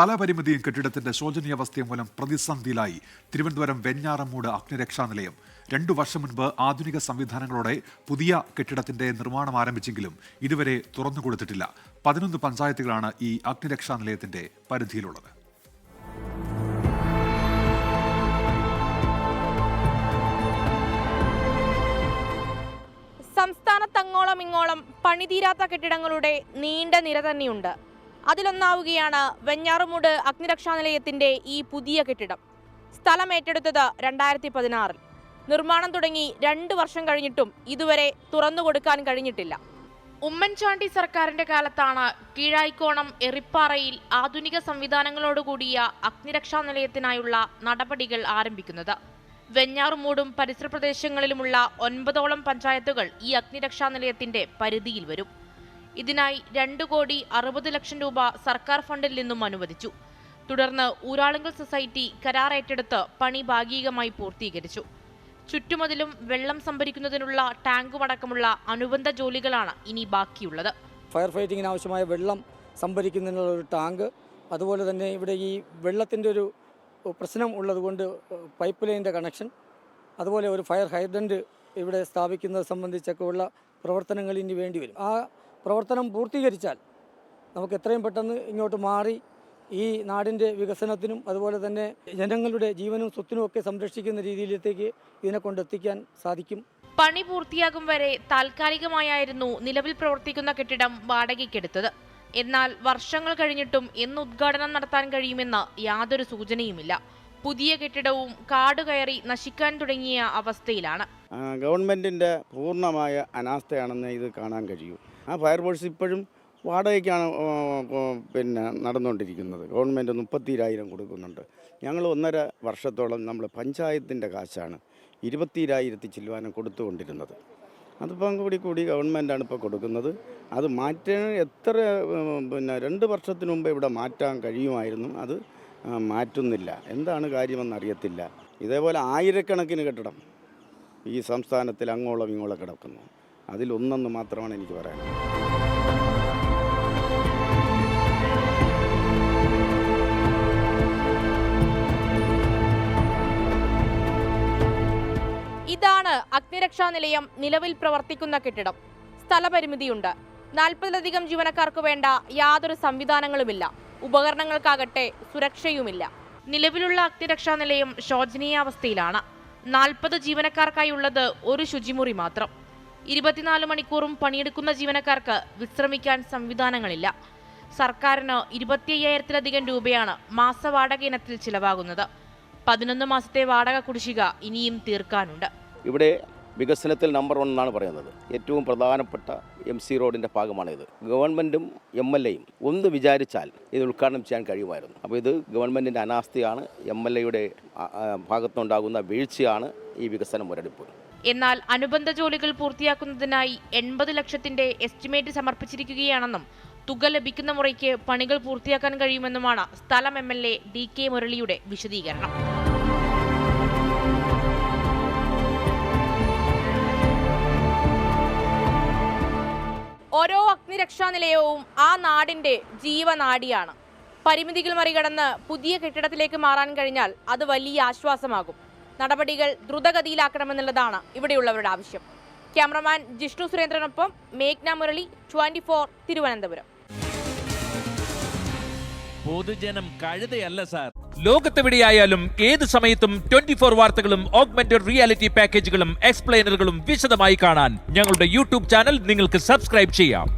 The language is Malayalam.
സ്ഥലപരിമിതിയും കെട്ടിടത്തിന്റെ ശോചനീയാവസ്ഥയും മൂലം പ്രതിസന്ധിയിലായി തിരുവനന്തപുരം വെഞ്ഞാറമൂട് അഗ്നിരക്ഷാ നിലയം. 2 വർഷം മുൻപ് ആധുനിക സംവിധാനങ്ങളോടെ പുതിയ കെട്ടിടത്തിന്റെ നിർമ്മാണം ആരംഭിച്ചെങ്കിലും ഇതുവരെ തുറന്നുകൊടുത്തിട്ടില്ല. 11 പഞ്ചായത്തുകളാണ് ഈ അഗ്നിരക്ഷാ നിലയത്തിന്റെ പരിധിയിലുള്ളത്. സംസ്ഥാനത്തങ്ങോളം ഇങ്ങോളം പണിതീരാത്ത കെട്ടിടങ്ങളുടെ നീണ്ട നിര തന്നെയുണ്ട്. അതിലൊന്നാവുകയാണ് വെഞ്ഞാറമൂട് അഗ്നിരക്ഷാ നിലയത്തിന്റെ ഈ പുതിയ കെട്ടിടം. സ്ഥലം ഏറ്റെടുത്തത് 2016. നിർമ്മാണം തുടങ്ങി 2 വർഷം കഴിഞ്ഞിട്ടും ഇതുവരെ തുറന്നുകൊടുക്കാൻ കഴിഞ്ഞിട്ടില്ല. ഉമ്മൻചാണ്ടി സർക്കാരിന്റെ കാലത്താണ് കീഴായിക്കോണം എറിപ്പാറയിൽ ആധുനിക സംവിധാനങ്ങളോടുകൂടിയ അഗ്നിരക്ഷാ നിലയത്തിനായുള്ള നടപടികൾ ആരംഭിക്കുന്നത്. വെഞ്ഞാറമൂടും പരിസര പ്രദേശങ്ങളിലുമുള്ള 9ഓളം പഞ്ചായത്തുകൾ ഈ അഗ്നിരക്ഷാ നിലയത്തിന്റെ പരിധിയിൽ വരും. ഇതിനായി 2,60 ലക്ഷം രൂപ സർക്കാർ ഫണ്ടിൽ നിന്നും അനുവദിച്ചു. തുടർന്ന് ഊരാളുങ്കൽ സൊസൈറ്റി കരാർ ഏറ്റെടുത്ത് പണി ഭാഗികമായി പൂർത്തീകരിച്ചു. ചുറ്റുമതിലും വെള്ളം സംഭരിക്കുന്നതിനുള്ള ടാങ്കുമടക്കമുള്ള അനുബന്ധ ജോലികളാണ് ഇനി ബാക്കിയുള്ളത്. ഫയർ ഫൈറ്റിങ്ങിന് ആവശ്യമായ വെള്ളം സംഭരിക്കുന്നതിനുള്ള ഒരു ടാങ്ക്, അതുപോലെ തന്നെ ഇവിടെ ഈ വെള്ളത്തിൻ്റെ ഒരു പ്രശ്നം ഉള്ളതുകൊണ്ട് പൈപ്പ് ലൈനിൻ്റെ കണക്ഷൻ, അതുപോലെ ഒരു ഫയർ ഹൈഡ്രൻറ്റ് ഇവിടെ സ്ഥാപിക്കുന്നത് സംബന്ധിച്ചൊക്കെ ഉള്ള പ്രവർത്തനങ്ങൾ ഇനി വേണ്ടി വരും. ആ പ്രവർത്തനം പൂർത്തീകരിച്ചാൽ നമുക്ക് എത്രയും പെട്ടെന്ന് ഇങ്ങോട്ട് മാറി ഈ നാടിൻ്റെ വികസനത്തിനും അതുപോലെ തന്നെ ജനങ്ങളുടെ ജീവനും സ്വത്തിനും ഒക്കെ സംരക്ഷിക്കുന്ന രീതിയിലേക്ക് ഇതിനെ കൊണ്ടെത്തിക്കാൻ സാധിക്കും. പണി പൂർത്തിയാകും വരെ താൽക്കാലികമായായിരുന്നു നിലവിൽ പ്രവർത്തിക്കുന്ന കെട്ടിടം വാടകയ്ക്കെടുത്തത്. എന്നാൽ വർഷങ്ങൾ കഴിഞ്ഞിട്ടും എന്ന് ഉദ്ഘാടനം നടത്താൻ കഴിയുമെന്ന് യാതൊരു സൂചനയുമില്ല. പുതിയ കെട്ടിടവും കാട് കയറി നശിക്കാൻ തുടങ്ങിയ അവസ്ഥയിലാണ്. ഗവൺമെൻറ്റിൻ്റെ പൂർണ്ണമായ അനാസ്ഥയാണെന്ന് ഇത് കാണാൻ കഴിയൂ. ആ ഫയർഫോഴ്സ് ഇപ്പോഴും വാടകയ്ക്കാണ് നടന്നുകൊണ്ടിരിക്കുന്നത്. ഗവൺമെൻറ് 30,000 കൊടുക്കുന്നുണ്ട്. ഞങ്ങൾ 1.5 വർഷത്തോളം നമ്മൾ പഞ്ചായത്തിൻ്റെ കാശാണ് 20,000 ചില്ലുവാനം കൊടുത്തുകൊണ്ടിരുന്നത്. അതിപ്പം കൂടി ഗവൺമെൻറ്റാണ് ഇപ്പോൾ കൊടുക്കുന്നത്. അത് മാറ്റാൻ 2 വർഷത്തിന് മുമ്പ് ഇവിടെ മാറ്റാൻ കഴിയുമായിരുന്നു. അത് മാറ്റുന്നില്ല. എന്താണ് കാര്യമെന്നറിയത്തില്ല. ഇതേപോലെ ആയിരക്കണക്കിന് കെട്ടിടം ഈ സംസ്ഥാനത്തിൽ അങ്ങോളം ഇങ്ങോളം കിടക്കുന്നു. അതിലൊന്നെന്ന് മാത്രമാണ് എനിക്ക് പറയാനുള്ളത്. ഇതാണ് അഗ്നിരക്ഷാ നിലയം നിലവിൽ പ്രവർത്തിക്കുന്ന കെട്ടിടം. സ്ഥലപരിമിതിയുണ്ട്. 40ലധികം ജീവനക്കാർക്ക് വേണ്ട യാതൊരു സംവിധാനങ്ങളുമില്ല. ഉപകരണങ്ങൾക്കാകട്ടെ സുരക്ഷയുമില്ല. നിലവിലുള്ള അഗ്നിരക്ഷാ നിലയം ശോചനീയാവസ്ഥയിലാണ്. 40 ജീവനക്കാർക്കായി ഉള്ളത് ഒരു ശുചിമുറി മാത്രം. 24 മണിക്കൂറും പണിയെടുക്കുന്ന ജീവനക്കാർക്ക് വിശ്രമിക്കാൻ സംവിധാനങ്ങളില്ല. സർക്കാരിന് 25,000-ലധികം രൂപയാണ് മാസവാടക ഇനത്തിൽ ചിലവാകുന്നത്. 11 മാസത്തെ വാടക കുടിശ്ശിക ഇനിയും തീർക്കാനുണ്ട്. ഇവിടെ വികസനത്തിൽ നമ്പർ 1 എന്നാണ് പറയുന്നത്. ഏറ്റവും പ്രധാനപ്പെട്ട MC റോഡിൻ്റെ ഭാഗമാണിത്. ഗവൺമെൻറ്റും MLAയും ഒന്ന് വിചാരിച്ചാൽ ഇത് ഉദ്ഘാടനം ചെയ്യാൻ കഴിയുമായിരുന്നു. അപ്പോൾ ഇത് ഗവൺമെൻറ്റിൻ്റെ അനാസ്ഥയാണ്, MLAയുടെ ഭാഗത്തുനിന്നുണ്ടാകുന്ന വീഴ്ചയാണ് ഈ വികസന മുരടിപ്പ്. എന്നാൽ അനുബന്ധ ജോലികൾ പൂർത്തിയാക്കുന്നതിനായി 80 ലക്ഷത്തിന്റെ എസ്റ്റിമേറ്റ് സമർപ്പിച്ചിരിക്കുകയാണെന്നും തുക ലഭിക്കുന്ന മുറയ്ക്ക് പണികൾ പൂർത്തിയാക്കാൻ കഴിയുമെന്നുമാണ് സ്ഥലം MLA DK മുരളിയുടെ വിശദീകരണം. ഓരോ അഗ്നിരക്ഷാ നിലയവും ആ നാടിന്റെ ജീവനാഡിയാണ്. പരിമിതികൾ മറികടന്ന് പുതിയ കെട്ടിടത്തിലേക്ക് മാറാൻ കഴിഞ്ഞാൽ അത് വലിയ ആശ്വാസമാകും. നടപടികൾ ദ്രുതഗതിയിലാക്കണമെന്നുള്ളതാണ് ഇവിടെയുള്ളവരുടെ ആവശ്യം. ക്യാമറമാൻ ജിഷ്ണു സുരേന്ദ്രനൊപ്പം മേഘ്ന മുരളി, 24 തിരുവനന്തപുരം. പൊതുജനം കഴുതയല്ല സാർ. ലോകത്തെവിടെയായാലും ഏത് സമയത്തും 24 വാർത്തകളും ഓഗ്മെന്റഡ് റിയാലിറ്റി പാക്കേജുകളും എക്സ്പ്ലെയിനറുകളും വിശദമായി കാണാൻ ഞങ്ങളുടെ YouTube ചാനൽ നിങ്ങൾക്ക് സബ്സ്ക്രൈബ് ചെയ്യാം.